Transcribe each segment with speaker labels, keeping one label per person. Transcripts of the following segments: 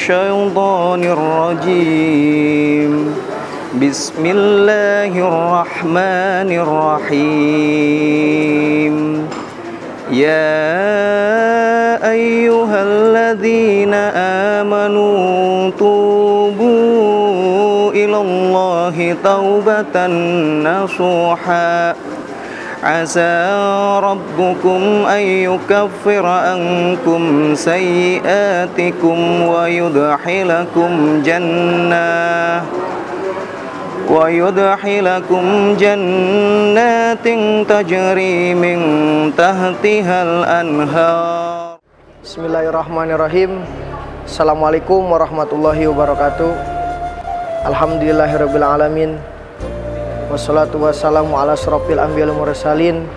Speaker 1: الشيطان الرجيم بسم الله الرحمن الرحيم يا أيها الذين آمنوا توبوا إلى الله توبة نصوحا عسى ربكم أن يكفر عنكم سيئاتكم ويدخلكم جنات تجري من تحتها الأنهار.
Speaker 2: Bismillahirrahmanirrahim. Assalamualaikum warahmatullahi wabarakatuh. Alhamdulillahirabbil alamin. Wassalatu wassalamu ala asrofil anbiya'il mursalin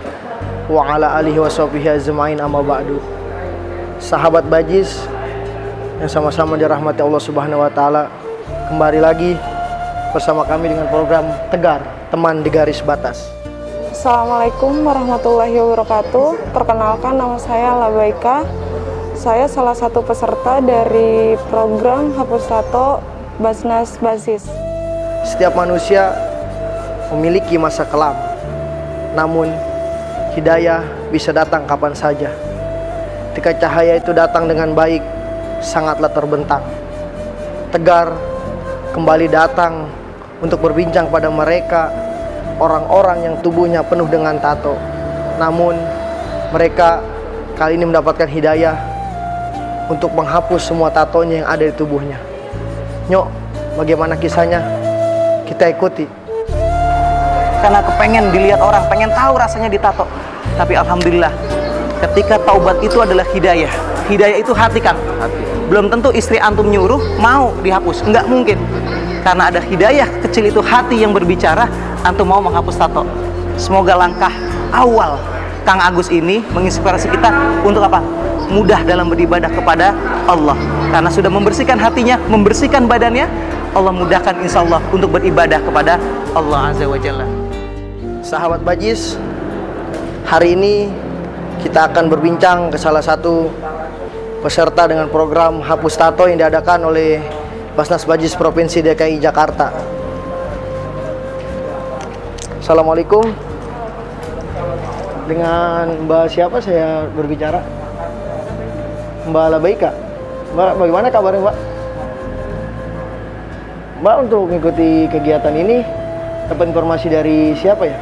Speaker 2: wa ala alihi washabihi ajmain, amma ba'du. Sahabat Bajis yang sama-sama dirahmati Allah Subhanahu wa taala, kembali lagi bersama kami dengan program Tegar, teman di garis batas.
Speaker 3: Assalamualaikum warahmatullahi wabarakatuh. Perkenalkan, nama saya Labaika. Saya salah satu peserta dari program Hapus Tato Basnas Basis.
Speaker 2: Setiap manusia memiliki masa kelam, namun hidayah bisa datang kapan saja. Ketika cahaya itu datang dengan baik, sangatlah terbentang. Tegar kembali datang untuk berbincang pada mereka, orang-orang yang tubuhnya penuh dengan tato, namun mereka kali ini mendapatkan hidayah untuk menghapus semua tatonya yang ada di tubuhnya. Nyok, bagaimana kisahnya? Kita ikuti.
Speaker 4: Karena kepengen dilihat orang, pengen tahu rasanya ditato. Tapi alhamdulillah, ketika taubat itu adalah hidayah. Hidayah itu hati, Kang. Belum tentu istri antum nyuruh mau dihapus, enggak mungkin. Karena ada hidayah kecil itu, hati yang berbicara, antum mau menghapus tato. Semoga langkah awal Kang Agus ini menginspirasi kita untuk apa? Mudah dalam beribadah kepada Allah. Karena sudah membersihkan hatinya, membersihkan badannya, Allah mudahkan insya Allah untuk beribadah kepada Allah Azza wa Jalla.
Speaker 2: Sahabat Bajis, hari ini kita akan berbincang ke salah satu peserta dengan program Hapus Tato yang diadakan oleh Basnas Bajis Provinsi DKI Jakarta. Assalamualaikum. Dengan Mbak siapa saya berbicara? Mbak Labaika. Mbak, bagaimana kabarnya, Mbak? Mbak, untuk mengikuti kegiatan ini dapat informasi dari siapa ya?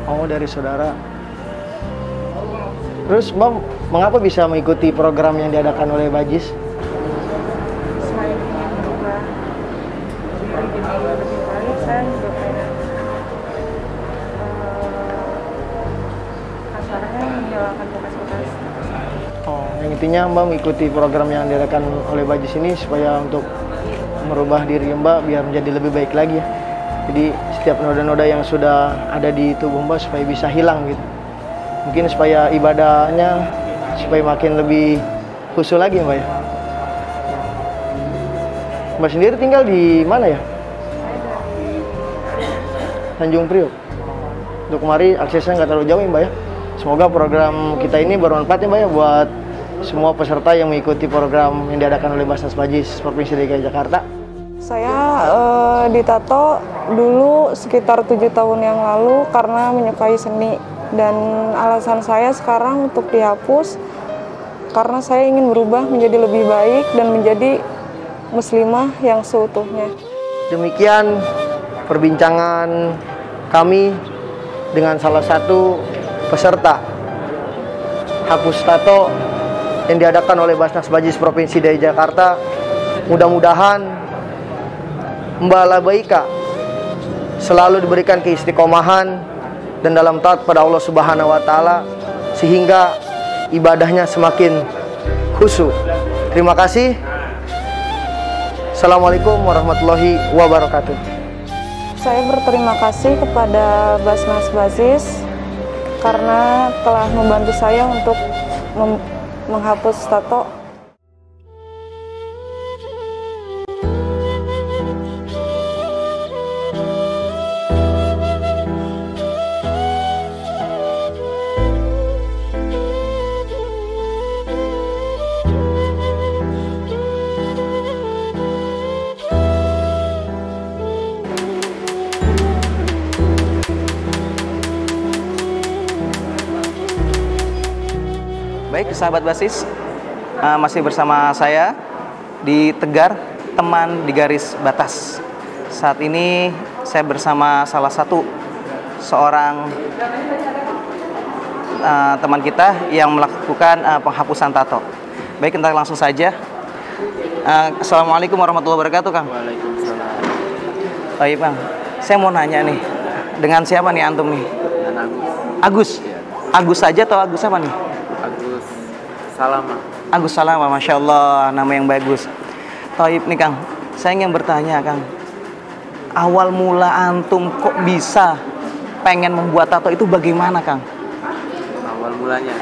Speaker 2: Oh, dari saudara. Terus Mbak, mengapa bisa mengikuti program yang diadakan oleh Bajis?
Speaker 3: Selain ingin berubah diri lebih baik, saya juga pengen kasarnya menghilangkan bekas-bekas.
Speaker 2: Oh, yang intinya Mbak mengikuti program yang diadakan oleh Bajis ini supaya untuk merubah diri Mbak biar menjadi lebih baik lagi ya. Jadi setiap noda-noda yang sudah ada di tubuh Mbak supaya bisa hilang gitu. Mungkin supaya ibadahnya supaya makin lebih khusyuk lagi Mbak ya. Mbak sendiri tinggal di mana ya? Tanjung Priok. Untuk kemari aksesnya nggak terlalu jauh ya Mbak ya. Semoga program kita ini bermanfaat ya Mbak ya buat semua peserta yang mengikuti program yang diadakan oleh Basnas Bajis Provinsi DKI Jakarta.
Speaker 3: Saya ditato dulu sekitar 7 tahun yang lalu karena menyukai seni. Dan alasan saya sekarang untuk dihapus karena saya ingin berubah menjadi lebih baik dan menjadi muslimah yang seutuhnya.
Speaker 2: Demikian perbincangan kami dengan salah satu peserta Hapus Tato yang diadakan oleh Basnas Bajis Provinsi DKI Jakarta. Mudah-mudahan Mbak Labaika selalu diberikan keistiqomahan dan dalam taat pada Allah Subhanahu wa taala sehingga ibadahnya semakin khusyuk. Terima kasih. Assalamualaikum warahmatullahi wabarakatuh.
Speaker 3: Saya berterima kasih kepada Basnas Basis karena telah membantu saya untuk menghapus tato.
Speaker 4: Baik, sahabat Basis, masih bersama saya di Tegar, teman di garis batas. Saat ini saya bersama salah satu seorang teman kita yang melakukan penghapusan tato. Baik, kita langsung saja. Assalamualaikum warahmatullahi wabarakatuh, Kang.
Speaker 5: Waalaikumsalam.
Speaker 4: Baik, Bang. Saya mau nanya nih, dengan siapa nih antum nih?
Speaker 5: Dan
Speaker 4: Agus.
Speaker 5: Iya.
Speaker 4: Agus saja atau Agus apa nih?
Speaker 5: Agus Salama.
Speaker 4: Agus Salama, Masya Allah, nama yang bagus. Taib nih, Kang. Saya ingin bertanya, Kang. Awal mula antum kok bisa pengen membuat tato itu bagaimana, Kang?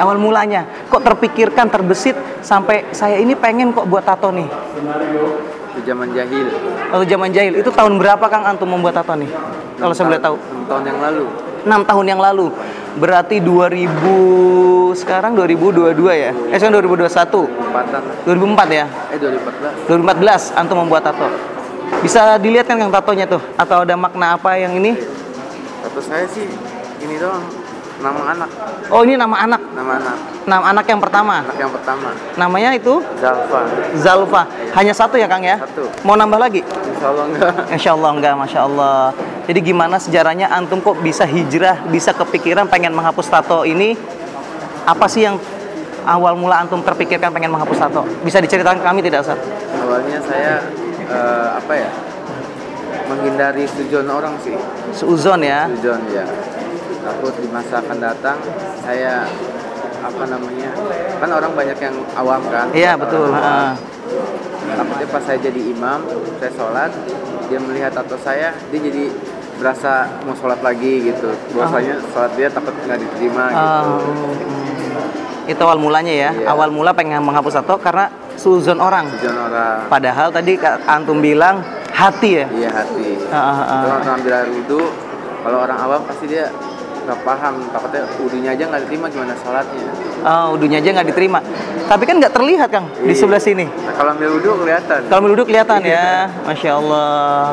Speaker 5: Awal
Speaker 4: mulanya kok terpikirkan, terbesit sampai saya ini pengen kok buat tato nih?
Speaker 5: Itu zaman jahil.
Speaker 4: Lalu zaman jahil itu tahun berapa, Kang, antum membuat tato nih? Kalau saya boleh tahu.
Speaker 5: 6 tahun yang lalu.
Speaker 4: 6 tahun yang lalu. Berarti 2022 ya? Sekarang 2021. 2004 ya? 2014 antum membuat tato. Bisa dilihat kan, Kang, tatonya tuh? Atau ada makna apa yang ini?
Speaker 5: Tato saya sih ini doang. Nama anak.
Speaker 4: Oh, ini nama anak. Nama anak yang pertama.
Speaker 5: Anak yang pertama.
Speaker 4: Namanya itu
Speaker 5: Zalfa.
Speaker 4: Hanya satu ya, Kang ya?
Speaker 5: Satu.
Speaker 4: Mau nambah lagi?
Speaker 5: Insyaallah enggak.
Speaker 4: Insyaallah enggak, Masya Allah. Jadi gimana sejarahnya antum kok bisa hijrah, bisa kepikiran pengen menghapus tato ini? Apa sih yang awal mula antum terpikirkan pengen menghapus tato? Bisa diceritakan ke kami tidak, Ustaz?
Speaker 5: Awalnya saya menghindari sujon orang sih.
Speaker 4: Seuzon ya?
Speaker 5: Sujon ya. Takut di masa akan datang saya kan orang banyak yang awam kan.
Speaker 4: Iya, betul.
Speaker 5: Takutnya pas saya jadi imam, saya sholat, dia melihat tato saya, dia jadi berasa mau sholat lagi gitu. Bahwasanya sholat dia takut nggak diterima gitu.
Speaker 4: Itu awal mulanya ya.
Speaker 5: Iya.
Speaker 4: Awal mula pengen menghapus tato karena suzon orang.
Speaker 5: Sujon orang.
Speaker 4: Padahal tadi antum bilang hati ya.
Speaker 5: Iya, hati. Orang ambil air wudhu, kalau orang awam pasti dia nggak paham, takutnya wudunya aja nggak diterima, gimana sholatnya?
Speaker 4: Wudunya aja nggak diterima. Tapi kan nggak terlihat, Kang, di sebelah sini.
Speaker 5: Nah, kalau ambil wudhu kelihatan.
Speaker 4: Kalau ambil wudhu kelihatan ya, Masya Allah.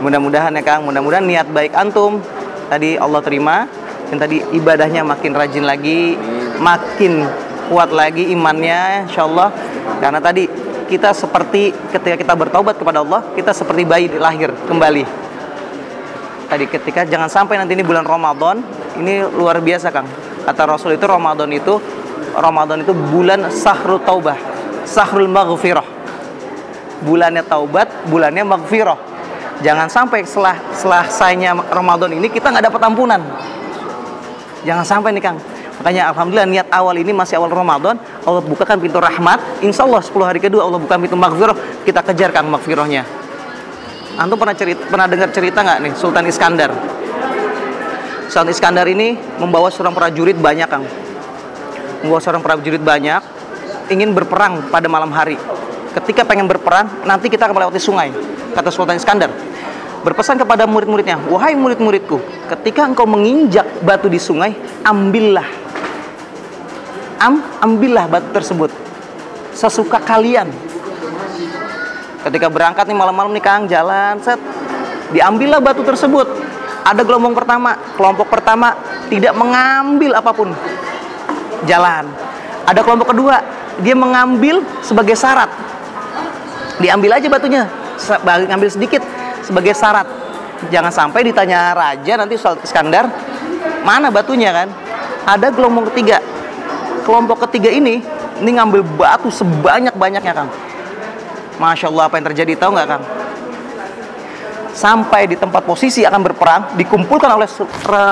Speaker 4: Mudah-mudahan ya, Kang, mudah-mudahan niat baik antum tadi Allah terima, dan tadi ibadahnya makin rajin lagi, makin kuat lagi imannya, Insya Allah. Karena tadi kita seperti ketika kita bertaubat kepada Allah, kita seperti bayi lahir kembali. Tadi ketika jangan sampai nanti ini bulan Ramadan, ini luar biasa, Kang. Kata Rasul itu Ramadan itu bulan sahrul taubah, sahrul maghfirah. Bulannya taubat, bulannya maghfirah. Jangan sampai selesainya Ramadan ini kita nggak dapat ampunan. Jangan sampai nih, Kang. Makanya alhamdulillah niat awal ini masih awal Ramadan, Allah bukakan pintu rahmat. Insya Allah 10 hari kedua Allah buka pintu maghfirah, kita kejar, Kang, maghfirahnya. Antum pernah dengar cerita nggak nih Sultan Iskandar? Sultan Iskandar ini membawa seorang prajurit banyak, Kang. Membawa seorang prajurit banyak, ingin berperang pada malam hari. Ketika pengen berperang, nanti kita akan melewati sungai. Kata Sultan Iskandar, berpesan kepada murid-muridnya, wahai murid-muridku, ketika engkau menginjak batu di sungai, ambillah batu tersebut sesuka kalian. Ketika berangkat nih malam-malam nih, Kang, jalan, set, diambillah batu tersebut. Ada kelompok pertama tidak mengambil apapun, jalan. Ada kelompok kedua, dia mengambil sebagai syarat. Diambil aja batunya, ngambil sedikit sebagai syarat. Jangan sampai ditanya raja nanti soal Iskandar, mana batunya, kan? Ada kelompok ketiga. Kelompok ketiga ini ngambil batu sebanyak-banyaknya, Kang. Masya Allah, apa yang terjadi tahu nggak, Kang? Sampai di tempat posisi akan berperang, dikumpulkan oleh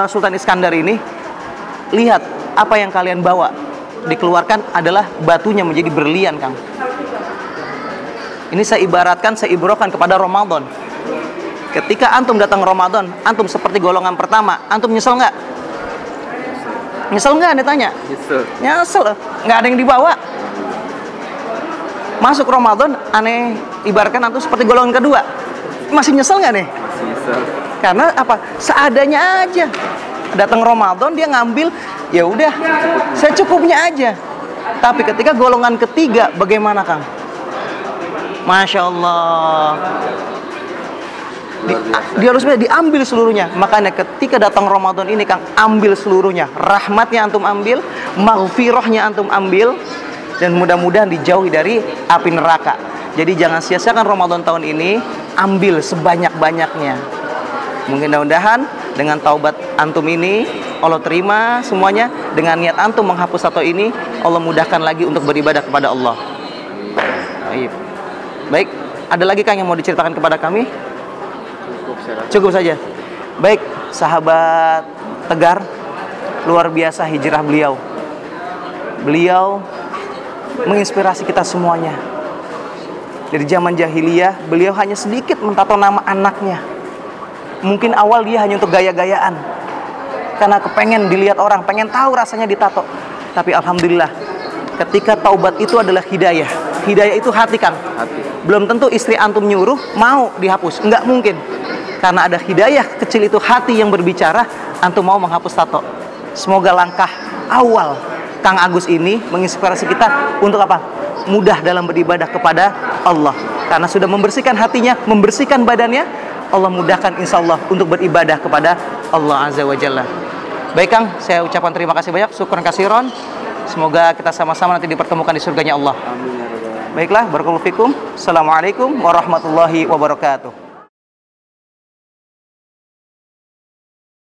Speaker 4: Sultan Iskandar ini. Lihat apa yang kalian bawa. Dikeluarkan adalah batunya menjadi berlian, Kang. Ini saya ibaratkan, saya ibrahkan kepada Ramadan. Ketika antum datang Ramadan, antum seperti golongan pertama, antum nyesel nggak? Nyesel nggak? Anda tanya. Nyesel. Nggak ada yang dibawa. Masuk Ramadan, aneh ibaratkan antum seperti golongan kedua. Masih nyesel nggak nih?
Speaker 5: Masih nyesel.
Speaker 4: Karena apa? Seadanya aja. Datang Ramadan dia ngambil, ya udah, secukupnya aja. Tapi ketika golongan ketiga, bagaimana, Kang? Masya Allah. diambil seluruhnya. Makanya ketika datang Ramadan ini Kang, ambil seluruhnya. Rahmatnya antum ambil, maghfirahnya antum ambil, dan mudah-mudahan dijauhi dari api neraka. Jadi jangan sia-siakan Ramadan tahun ini, ambil sebanyak-banyaknya. Mudah-mudahan dengan taubat antum ini Allah terima semuanya. Dengan niat antum menghapus tato ini, Allah mudahkan lagi untuk beribadah kepada Allah. Baik, ada lagi Kang yang mau diceritakan kepada kami? Cukup saja. Baik, sahabat Tegar, luar biasa hijrah beliau. Beliau menginspirasi kita semuanya. Dari zaman jahiliyah, beliau hanya sedikit mentato nama anaknya. Mungkin awal dia hanya untuk gaya-gayaan, karena kepengen dilihat orang, pengen tahu rasanya ditato. Tapi alhamdulillah, ketika taubat itu adalah hidayah. Hidayah itu hati Kang. Belum tentu istri antum nyuruh mau dihapus, enggak mungkin. Karena ada hidayah kecil itu, hati yang berbicara, antum mau menghapus tato. Semoga langkah awal Kang Agus ini menginspirasi kita untuk apa? Mudah dalam beribadah kepada Allah. Karena sudah membersihkan hatinya, membersihkan badannya, Allah mudahkan insya Allah untuk beribadah kepada Allah Azza wa Jalla. Baik Kang, saya ucapkan terima kasih banyak, syukran kasiron. Semoga kita sama-sama nanti dipertemukan di surganya Allah. Baiklah, barakallahu fikum. Assalamualaikum warahmatullahi wabarakatuh.